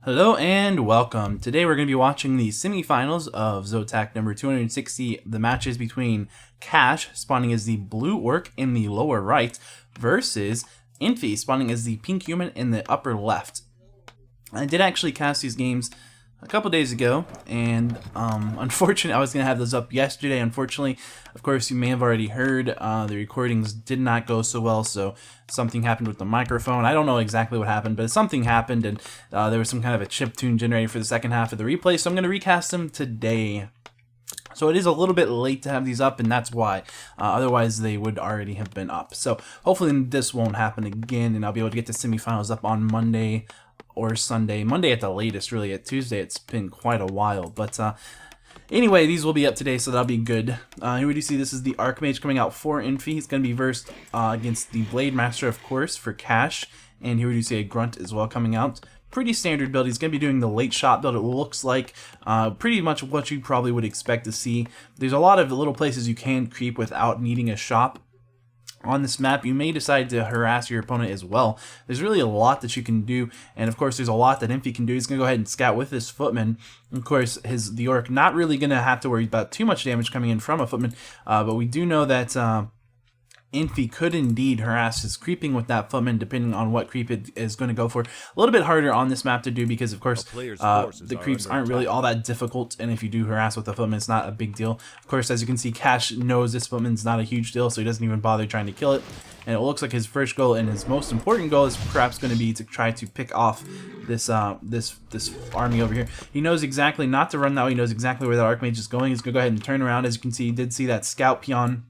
Hello and welcome. Today we're going to be watching the semifinals of ZOTAC number 260, the matches between Cash, spawning as the blue orc in the lower right, versus Infi, spawning as the pink human in the upper left. I did actually cast these games a couple days ago, and unfortunately I was going to have those up yesterday. Unfortunately, of course, you may have already heard the recordings did not go so well, so something happened with the microphone. I don't know exactly what happened, but something happened, and there was some kind of a chip tune generated for the second half of the replay, so I'm going to recast them today. So it is a little bit late to have these up, and that's why. Otherwise, they would already have been up. So hopefully this won't happen again, and I'll be able to get the semifinals up on Monday or Sunday. Monday at the latest, really. At Tuesday, it's been quite a while. But anyway, these will be up today, so that'll be good. Here we do see this is the Archmage coming out for Infi. He's going to be versed against the Blade Master, of course, for Cash. And here we do see a Grunt as well coming out. Pretty standard build. He's going to be doing the late shot build, it looks like. Pretty much what you probably would expect to see. There's a lot of little places you can creep without needing a shop. On this map, you may decide to harass your opponent as well. There's really a lot that you can do, and of course there's a lot that Infi can do. He's going to go ahead and scout with his footman. Of course, the orc not really going to have to worry about too much damage coming in from a footman, but we do know that Infi could indeed harass his creeping with that footman, depending on what creep it is going to go for. A little bit harder on this map to do because, of course, the creeps aren't really all that difficult, and if you do harass with the footman, it's not a big deal. Of course, as you can see, Cash knows this footman's not a huge deal, so he doesn't even bother trying to kill it. And it looks like his first goal and his most important goal is perhaps going to be to try to pick off this this army over here. He knows exactly not to run that way. He knows exactly where that Archmage is going. He's going to go ahead and turn around. As you can see, he did see that scout peon.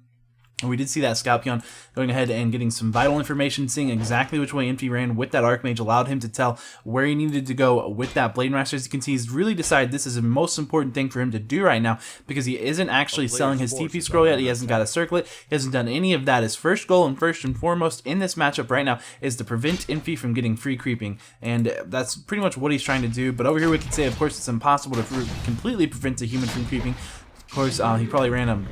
We did see that scout peon going ahead and getting some vital information, seeing exactly which way Infi ran with that Archmage, allowed him to tell where he needed to go with that Blade Master. As you can see, he's really decided this is the most important thing for him to do right now, because he isn't actually selling his TP scroll yet. He hasn't got a circlet. He hasn't done any of that. His first goal and first and foremost in this matchup right now is to prevent Infi from getting free creeping, and that's pretty much what he's trying to do. But over here we can say, of course, it's impossible to completely prevent a human from creeping. Of course, he probably ran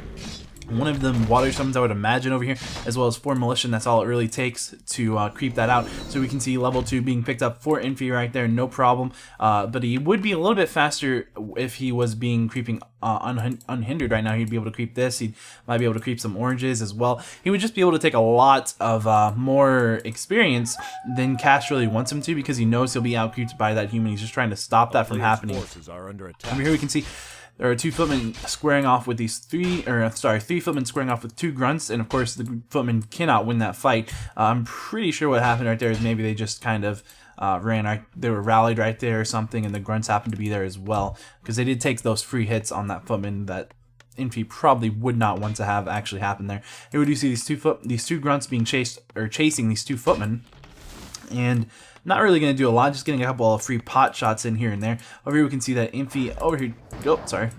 one of them water summons, I would imagine, over here, as well as 4 Militia. That's all it really takes to creep that out. So we can see level 2 being picked up for Infi right there, no problem. But he would be a little bit faster if he was being creeping unhindered right now. He'd be able to creep this. He might be able to creep some oranges as well. He would just be able to take a lot of more experience than Cash really wants him to, because he knows he'll be out creeped by that human. He's just trying to stop that from happening. Over here we can see there are 2 footmen squaring off with these 3 footmen squaring off with 2 grunts, and of course the footmen cannot win that fight. I'm pretty sure what happened right there is maybe they just kind of they were rallied right there or something, and the grunts happened to be there as well, because they did take those free hits on that footman that Infi probably would not want to have actually happen there. Here we do see these two grunts being chasing these 2 footmen, and not really going to do a lot, just getting a couple of free pot shots in here and there. Over here we can see that Infi over here,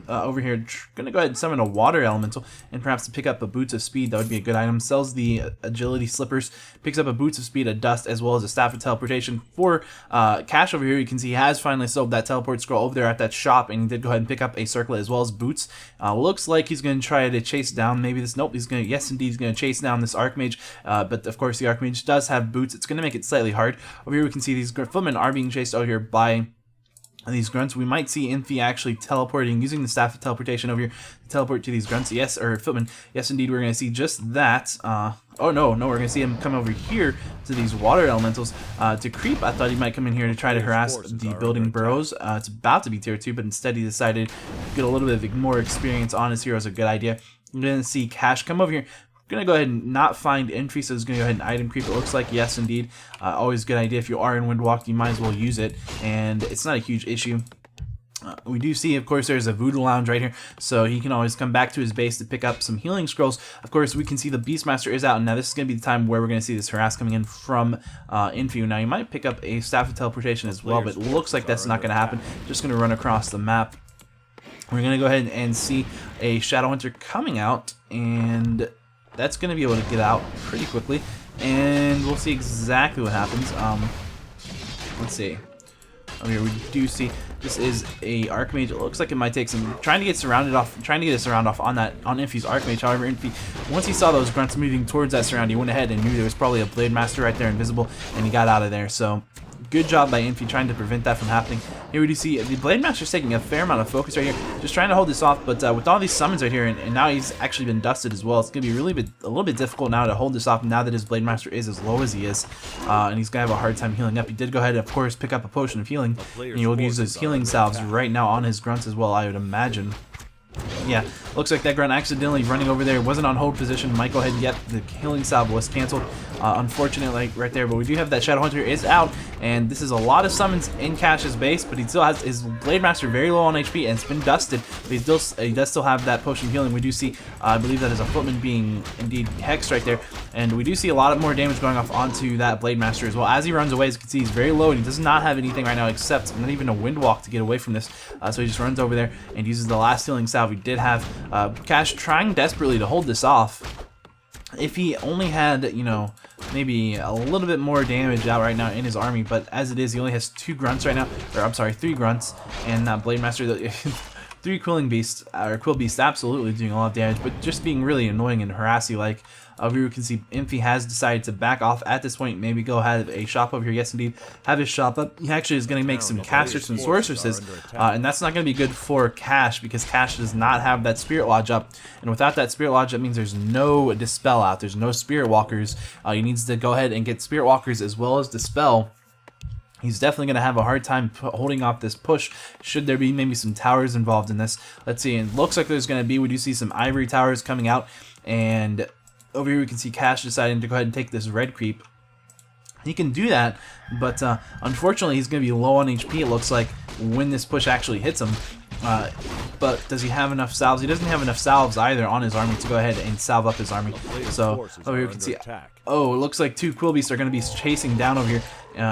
over here, going to go ahead and summon a water elemental, and perhaps to pick up a Boots of Speed. That would be a good item. Sells the agility slippers, picks up a Boots of Speed, a dust, as well as a staff of teleportation. For Cash over here, you can see he has finally sold that teleport scroll over there at that shop, and he did go ahead and pick up a circlet as well as boots. Looks like he's going to try to chase down maybe this. Nope, yes indeed, he's going to chase down this Archmage, but of course the Archmage does have boots. It's going to make it slightly hard. Over here we can see these footmen are being chased out here by these grunts. We might see Infi actually teleporting, using the staff of teleportation over here to teleport to these grunts. Yes, or footmen. Yes, indeed, we're going to see just that. Oh no, we're going to see him come over here to these water elementals to creep. I thought he might come in here to try to harass the building burrows. It's about to be tier 2, but instead he decided to get a little bit of more experience on his hero. Is a good idea. You're going to see Cash come over here. Gonna go ahead and not find Infi, so he's gonna go ahead and item creep. It looks like, yes indeed, always a good idea. If you are in Windwalk, you might as well use it, and it's not a huge issue. We do see, of course, there's a Voodoo Lounge right here, so he can always come back to his base to pick up some healing scrolls. Of course, we can see the Beastmaster is out, and now this is going to be the time where we're going to see this harass coming in from Infi. Now, you might pick up a Staff of Teleportation as well, but it looks like that's not going to happen. Just going to run across the map. We're going to go ahead and see a Shadow Hunter coming out, and that's going to be able to get out pretty quickly, and we'll see exactly what happens. Let's see. Over here we do see this is a Archmage. It looks like it might take some trying to get a surround off on Infi's Archmage. However, Infi, once he saw those grunts moving towards that surround, he went ahead and knew there was probably a Blade Master right there invisible, and he got out of there. So good job by Infi trying to prevent that from happening. Here we do see the Blade Master's taking a fair amount of focus right here, just trying to hold this off, but with all these summons right here, and now he's actually been dusted as well, it's going to be a little bit difficult now to hold this off now that his Blade Master is as low as he is, and he's going to have a hard time healing up. He did go ahead and, of course, pick up a potion of healing, and he will use his healing salves right now on his grunts as well, I would imagine. Yeah, looks like that grunt accidentally running over there wasn't on hold position. Might go ahead and get the healing salve was canceled. Unfortunately, right there, but we do have that Shadow Hunter is out, and this is a lot of summons in Cash's base, but he still has his Blade Master very low on HP, and it's been dusted, but he does still have that potion of healing. We do see, I believe that is a footman being indeed hexed right there, and we do see a lot of more damage going off onto that Blade Master as well. As he runs away, as you can see, he's very low, and he does not have anything right now except not even a wind walk to get away from this, so he just runs over there and uses the last healing salve. We did have Cash trying desperately to hold this off. If he only had, you know, maybe a little bit more damage out right now in his army, but as it is, he only has 2 grunts right now, or I'm sorry, 3 grunts, and Blade Master, 3 Quilling Beasts, or Quill Beasts absolutely doing a lot of damage, but just being really annoying and harassy. Like, over here we can see Infi has decided to back off at this point, maybe go have a shop over here. Yes, indeed, have his shop up. He actually is going to make some casters, some sorceresses, and that's not going to be good for Cash, because Cash does not have that Spirit Lodge up, and without that Spirit Lodge, that means there's no Dispel out, there's no Spirit Walkers. He needs to go ahead and get Spirit Walkers as well as Dispel. He's definitely going to have a hard time holding off this push, should there be maybe some towers involved in this. Let's see, and it looks like there's going to be, we do see some Ivory Towers coming out, and over here we can see Cash deciding to go ahead and take this red creep. He can do that, but unfortunately he's going to be low on HP, it looks like, when this push actually hits him. But does he have enough salves? He doesn't have enough salves either on his army to go ahead and salve up his army. So over here we can see, oh, it looks like 2 Quill Beasts are going to be chasing down over here.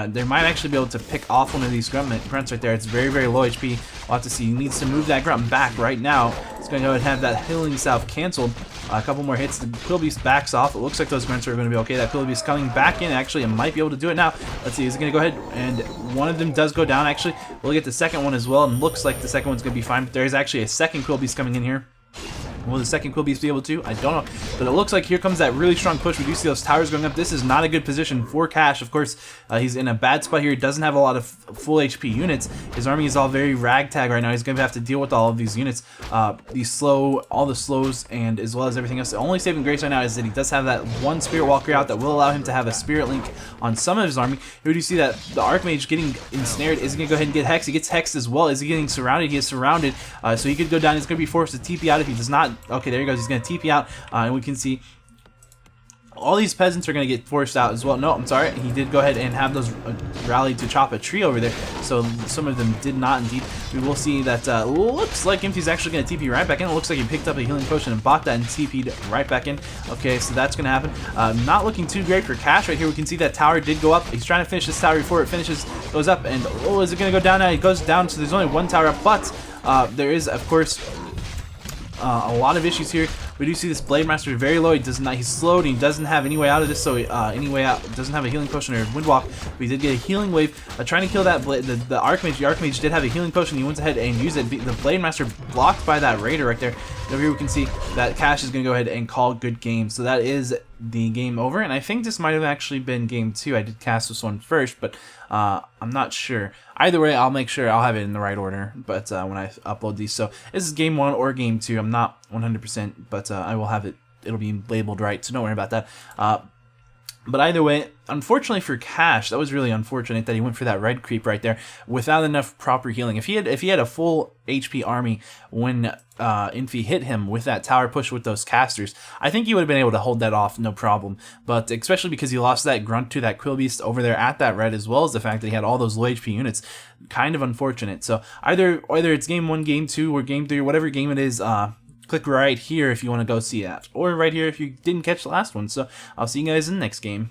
They might actually be able to pick off one of these grunts right there. It's very, very low HP. We'll have to see. He needs to move that grunt back right now. He's going to go ahead and have that healing salve canceled. A couple more hits. The Quill Beast backs off. It looks like those grunts are going to be okay. That Quill Beast coming back in. Actually, it might be able to do it now. Let's see. He's going to go ahead, and one of them does go down. Actually, we'll get the second one as well, and looks like the second one's going to be fine. But there is actually a second Quill Beast coming in here. Will the second Quill Beast be able to? I don't know. But it looks like here comes that really strong push. We do see those towers going up. This is not a good position for Cash. Of course, he's in a bad spot here. He doesn't have a lot of full HP units. His army is all very ragtag right now. He's going to have to deal with all of these units. All the slows, and as well as everything else. The only saving grace right now is that he does have that one Spirit Walker out that will allow him to have a Spirit Link on some of his army. Here we do see that the Archmage getting ensnared. Is he going to go ahead and get hexed? He gets hexed as well. Is he getting surrounded? He is surrounded. So he could go down. He's going to be forced to TP out if he does not. Okay, there he goes. He's going to TP out, and we can see all these peasants are going to get forced out as well. No, I'm sorry. He did go ahead and have those rally to chop a tree over there, so some of them did not indeed. We will see that looks like Infi's actually going to TP right back in. It looks like he picked up a healing potion and bought that and TP'd right back in. Okay, so that's going to happen. Not looking too great for Cash right here. We can see that tower did go up. He's trying to finish this tower before it finishes, goes up, and oh, is it going to go down now? It goes down, so there's only one tower up, but there is, of course, a lot of issues here. We do see this Blade Master very low. He does not. He's slowed. And he doesn't have any way out of this. So any way out. Doesn't have a healing potion or wind walk. But he did get a healing wave. Trying to kill that the Archmage. The Archmage did have a healing potion. He went ahead and used it. The Blade Master blocked by that Raider right there. Over here we can see that Cash is going to go ahead and call good game. So that is the game over. And I think this might have actually been game 2. I did cast this one first, but I'm not sure. Either way, I'll make sure I'll have it in the right order. But when I upload these, so this is game 1 or game 2. I'm not 100%, but I will have it. It'll be labeled right, so don't worry about that. But either way, unfortunately for Cash, that was really unfortunate that he went for that red creep right there without enough proper healing. If he had a full HP army when Infi hit him with that tower push with those casters, I think he would have been able to hold that off no problem. But especially because he lost that grunt to that Quill Beast over there at that red, as well as the fact that he had all those low HP units, kind of unfortunate. So either it's game 1, game 2, or game 3, whatever game it is. Click right here if you want to go see that, or right here if you didn't catch the last one. So I'll see you guys in the next game.